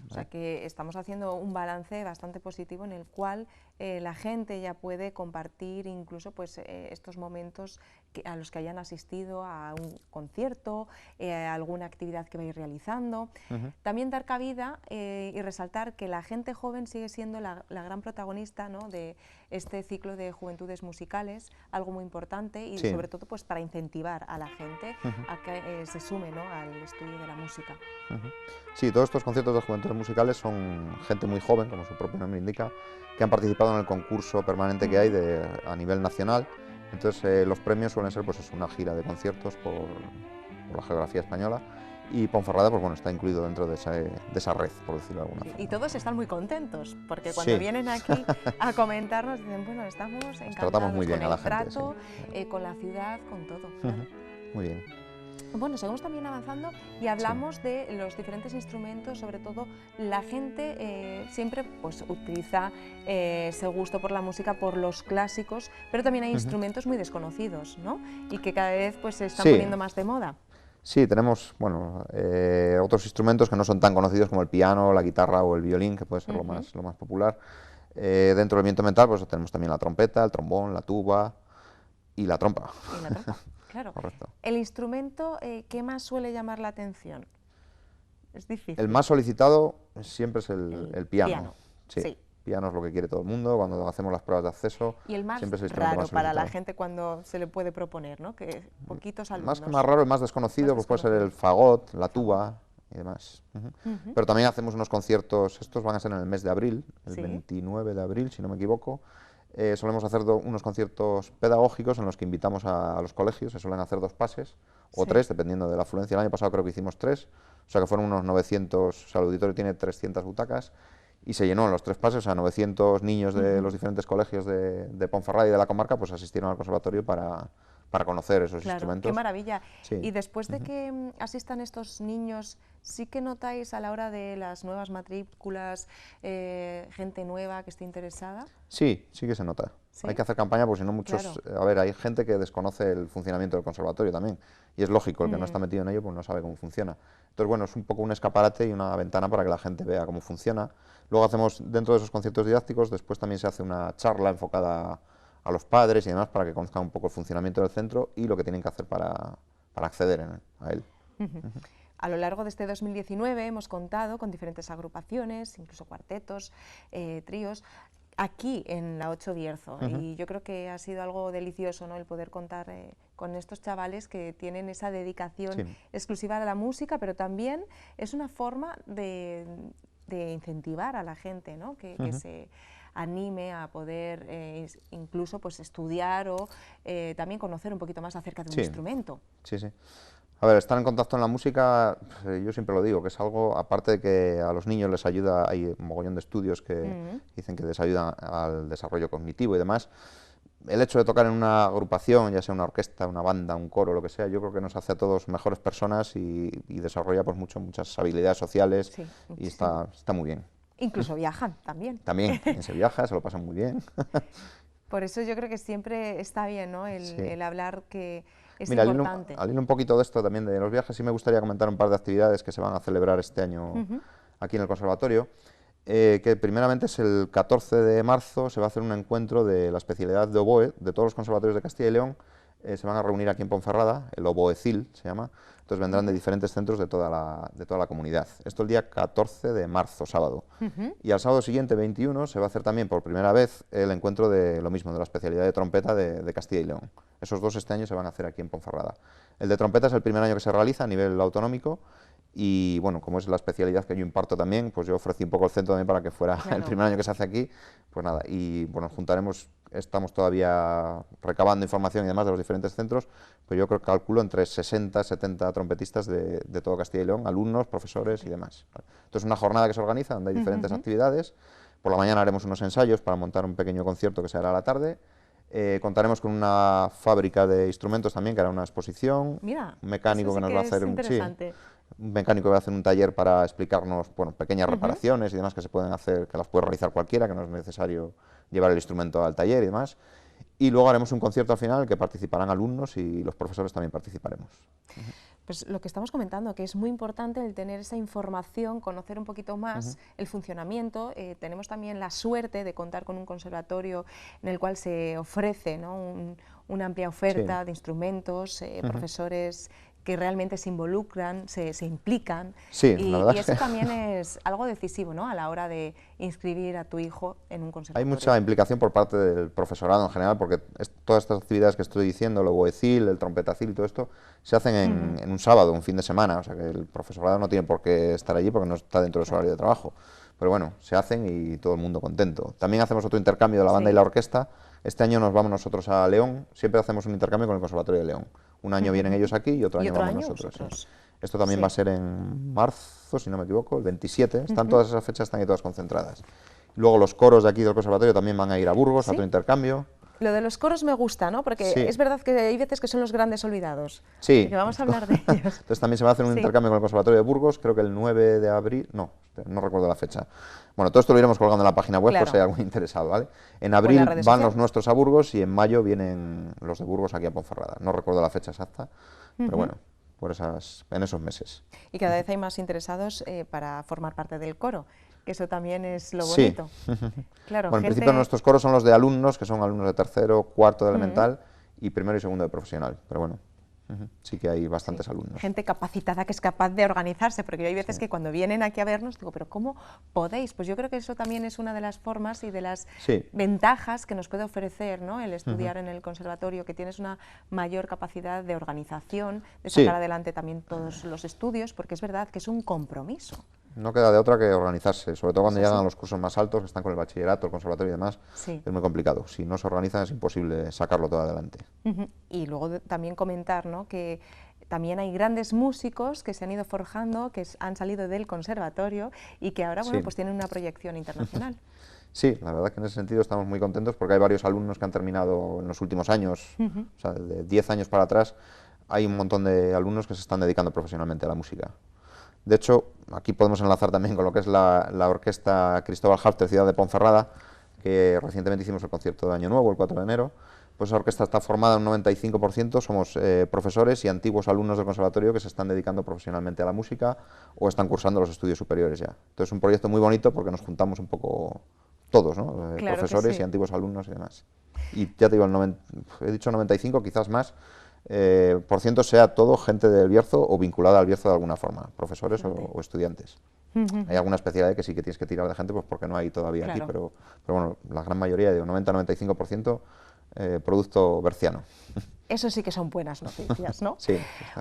O sea que estamos haciendo un balance bastante positivo en el cual la gente ya puede compartir incluso pues, estos momentos a los que hayan asistido a un concierto, a alguna actividad que vais realizando. También dar cabida y resaltar que la gente joven sigue siendo la gran protagonista, ¿no?, de este ciclo de juventudes musicales, algo muy importante y Sí. sobre todo pues, para incentivar a la gente a que se sume, ¿no?, al estudio de la música. Sí, todos estos conciertos de juventudes musicales son gente muy joven, como su propio nombre indica, que han participado en el concurso permanente que hay a nivel nacional. Entonces los premios suelen ser pues, una gira de conciertos por la geografía española, y Ponferrada pues, bueno, está incluido dentro de esa red, por decirlo de alguna forma. Y todos están muy contentos, porque cuando Sí. vienen aquí a comentarnos dicen, bueno, estamos encantados tratamos muy bien con a la el gente, trato, con la ciudad, con todo. Muy bien. Bueno, seguimos también avanzando y hablamos de los diferentes instrumentos, sobre todo la gente siempre pues, utiliza ese gusto por la música, por los clásicos, pero también hay instrumentos muy desconocidos, ¿no? Y que cada vez pues, se están Sí. poniendo más de moda. Sí, tenemos bueno, otros instrumentos que no son tan conocidos como el piano, la guitarra o el violín, que puede ser lo más popular. Dentro del viento mental pues, tenemos también la trompeta, el trombón, la tuba y la trompa. Y la trompa, claro. Correcto. El instrumento, ¿qué más suele llamar la atención? Es difícil. El más solicitado siempre es el piano. piano, Sí. sí. Piano es lo que quiere todo el mundo. Cuando hacemos las pruebas de acceso, Y el más siempre es el instrumento raro más para la solicitado. gente cuando se le puede proponer, ¿no? Que poquitos alumnos. Más que más raro, el más desconocido, Más pues puede ser el fagot, la tuba y demás. Pero también hacemos unos conciertos, estos van a ser en el mes de abril, el Sí. 29 de abril, si no me equivoco. Solemos hacer unos conciertos pedagógicos en los que invitamos a los colegios, se suelen hacer 2 pases o Sí. 3, dependiendo de la afluencia. El año pasado creo que hicimos 3, o sea que fueron unos 900, o sea, el auditorio tiene 300 butacas y se llenó en los 3 pases, o sea, 900 niños de los diferentes colegios de Ponferrada y de la comarca pues asistieron al conservatorio para conocer esos Claro, instrumentos. qué maravilla. Sí. Y después de que asistan estos niños, ¿sí que notáis a la hora de las nuevas matrículas gente nueva que esté interesada? Sí, sí que se nota. ¿Sí? Hay que hacer campaña porque si no muchos... Claro. A ver, hay gente que desconoce el funcionamiento del conservatorio también. Y es lógico, el que no está metido en ello pues no sabe cómo funciona. Entonces, bueno, es un poco un escaparate y una ventana para que la gente vea cómo funciona. Luego hacemos, dentro de esos conciertos didácticos, después también se hace una charla enfocada a los padres y demás para que conozcan un poco el funcionamiento del centro y lo que tienen que hacer para acceder a él. A lo largo de este 2019 hemos contado con diferentes agrupaciones, incluso cuartetos, tríos, aquí en la 8 Bierzo. Y yo creo que ha sido algo delicioso, ¿no?, el poder contar con estos chavales que tienen esa dedicación Sí. exclusiva a la música, pero también es una forma de incentivar a la gente, ¿no?, que se anime a poder incluso pues, estudiar o también conocer un poquito más acerca de un Sí. instrumento. Sí, sí. A ver, estar en contacto en la música, yo siempre lo digo, que es algo, aparte de que a los niños les ayuda, hay un mogollón de estudios que dicen que les ayudan al desarrollo cognitivo y demás. El hecho de tocar en una agrupación, ya sea una orquesta, una banda, un coro, lo que sea, yo creo que nos hace a todos mejores personas y desarrolla pues, muchas habilidades sociales Sí, y está muy bien. Incluso viajan también. También se viaja, se lo pasan muy bien. Por eso yo creo que siempre está bien, ¿no?, Sí. el hablar es Mira, importante. al hilo un poquito de esto también de los viajes, sí me gustaría comentar un par de actividades que se van a celebrar este año aquí en el conservatorio. Que primeramente es el 14 de marzo, se va a hacer un encuentro de la especialidad de oboe de todos los conservatorios de Castilla y León. Se van a reunir aquí en Ponferrada, el Oboecil se llama, entonces vendrán de diferentes centros de toda la comunidad. Esto el día 14 de marzo, sábado. Y al sábado siguiente, 21, se va a hacer también por primera vez el encuentro de lo mismo, de la especialidad de trompeta de Castilla y León. Esos dos este año se van a hacer aquí en Ponferrada. El de trompeta es el primer año que se realiza a nivel autonómico. Y bueno, como es la especialidad que yo imparto también, pues yo ofrecí un poco el centro también para que fuera el primer año que se hace aquí, pues nada, y bueno, juntaremos, estamos todavía recabando información y demás de los diferentes centros, pues yo creo que calculo entre 60, 70 trompetistas de todo Castilla y León, alumnos, profesores y demás. Entonces una jornada que se organiza donde hay diferentes actividades, por la mañana haremos unos ensayos para montar un pequeño concierto que se hará a la tarde. Contaremos con una fábrica de instrumentos también, que hará una exposición. Mira, un mecánico que nos va a hacer un mecánico que va a hacer un taller para explicarnos, bueno, pequeñas reparaciones y demás que se pueden hacer, que las puede realizar cualquiera, que no es necesario llevar el instrumento al taller y demás. Y luego haremos un concierto al final en el que participarán alumnos y los profesores también participaremos. Pues lo que estamos comentando, que es muy importante el tener esa información, conocer un poquito más el funcionamiento. Tenemos también la suerte de contar con un conservatorio en el cual se ofrece, ¿no?, una amplia oferta de instrumentos, profesores que realmente se involucran, se implican, sí, y, la verdad y eso también es algo decisivo, ¿no?, a la hora de inscribir a tu hijo en un conservatorio. Hay mucha implicación por parte del profesorado en general, porque todas estas actividades que estoy diciendo, el oboecil, el trompetacil y todo esto, se hacen en un sábado, un fin de semana, o sea que el profesorado no tiene por qué estar allí porque no está dentro de su horario de trabajo. Pero bueno, se hacen y todo el mundo contento. También hacemos otro intercambio de la banda y la orquesta. Este año nos vamos nosotros a León, siempre hacemos un intercambio con el Conservatorio de León. Un año vienen ellos aquí y otro año vamos nosotros. Sí. Esto también va a ser en marzo, si no me equivoco, el 27. Están todas esas fechas, están ahí todas concentradas. Luego los coros de aquí del Conservatorio también van a ir a Burgos, a otro intercambio. Lo de los coros me gusta, ¿no? Porque es verdad que hay veces que son los grandes olvidados. Sí. Que vamos a hablar de ellos. Entonces también se va a hacer un intercambio con el Conservatorio de Burgos, creo que el 9 de abril, no recuerdo la fecha. Bueno, todo esto lo iremos colgando en la página web por si hay algún interesado, ¿vale? En abril van los nuestros a Burgos y en mayo vienen los de Burgos aquí a Ponferrada. No recuerdo la fecha exacta, pero bueno, en esos meses. Y cada vez hay más interesados para formar parte del coro, que eso también es lo bonito. Sí. Claro, bueno, en principio nuestros coros son los de alumnos, que son alumnos de tercero, cuarto de elemental y primero y segundo de profesional, pero bueno. Sí que hay bastantes alumnos. Gente capacitada que es capaz de organizarse, porque hay veces que cuando vienen aquí a vernos digo, pero ¿cómo podéis? Pues yo creo que eso también es una de las formas y de las ventajas que nos puede ofrecer, ¿no?, el estudiar en el conservatorio, que tienes una mayor capacidad de organización, de sacar adelante también todos los estudios, porque es verdad que es un compromiso. No queda de otra que organizarse, sobre todo cuando llegan a los cursos más altos, que están con el bachillerato, el conservatorio y demás, es muy complicado. Si no se organizan es imposible sacarlo todo adelante. Y luego también comentar, ¿no?, que también hay grandes músicos que se han ido forjando, que han salido del conservatorio y que ahora pues tienen una proyección internacional. Sí, la verdad que en ese sentido estamos muy contentos porque hay varios alumnos que han terminado en los últimos años, o sea, de 10 años para atrás, hay un montón de alumnos que se están dedicando profesionalmente a la música. De hecho, aquí podemos enlazar también con lo que es la orquesta Cristóbal Halffter, Ciudad de Ponferrada, que recientemente hicimos el concierto de Año Nuevo, el 4 de enero. Pues esa orquesta está formada en un 95%, somos profesores y antiguos alumnos del conservatorio que se están dedicando profesionalmente a la música o están cursando los estudios superiores ya. Entonces es un proyecto muy bonito porque nos juntamos un poco todos, ¿no? Claro, profesores y antiguos alumnos y demás. Y ya te digo, he dicho 95, quizás más, por ciento sea todo gente del Bierzo o vinculada al Bierzo de alguna forma, profesores o estudiantes. Hay alguna especialidad que sí que tienes que tirar de gente, pues porque no hay todavía aquí, pero bueno, la gran mayoría, de 90-95%, producto berciano. Eso sí que son buenas noticias, ¿no? Sí.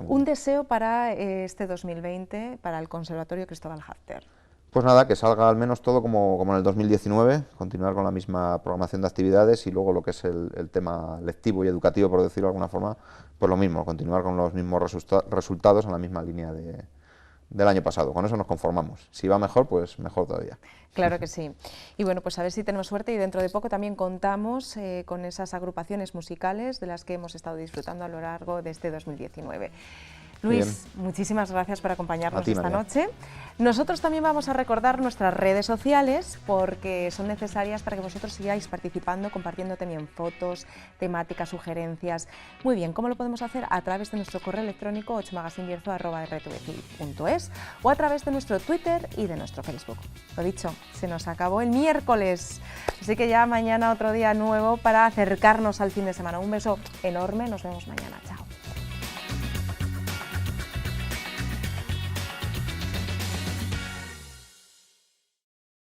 Un deseo para este 2020, para el Conservatorio Cristóbal Halffter. Pues nada, que salga al menos todo como en el 2019, continuar con la misma programación de actividades y luego lo que es el tema lectivo y educativo, por decirlo de alguna forma, pues lo mismo, continuar con los mismos resultados en la misma línea del año pasado. Con eso nos conformamos. Si va mejor, pues mejor todavía. Claro que sí. Y bueno, pues a ver si tenemos suerte y dentro de poco también contamos con esas agrupaciones musicales de las que hemos estado disfrutando a lo largo de este 2019. Luis, muchísimas gracias por acompañarnos ti, esta María. noche. Nosotros también vamos a recordar nuestras redes sociales porque son necesarias para que vosotros sigáis participando, compartiendo también fotos, temáticas, sugerencias. Muy bien, ¿cómo lo podemos hacer? A través de nuestro correo electrónico 8magasinbierzo@rtvci.es o a través de nuestro Twitter y de nuestro Facebook. Lo dicho, se nos acabó el miércoles, así que ya mañana otro día nuevo para acercarnos al fin de semana. Un beso enorme, nos vemos mañana.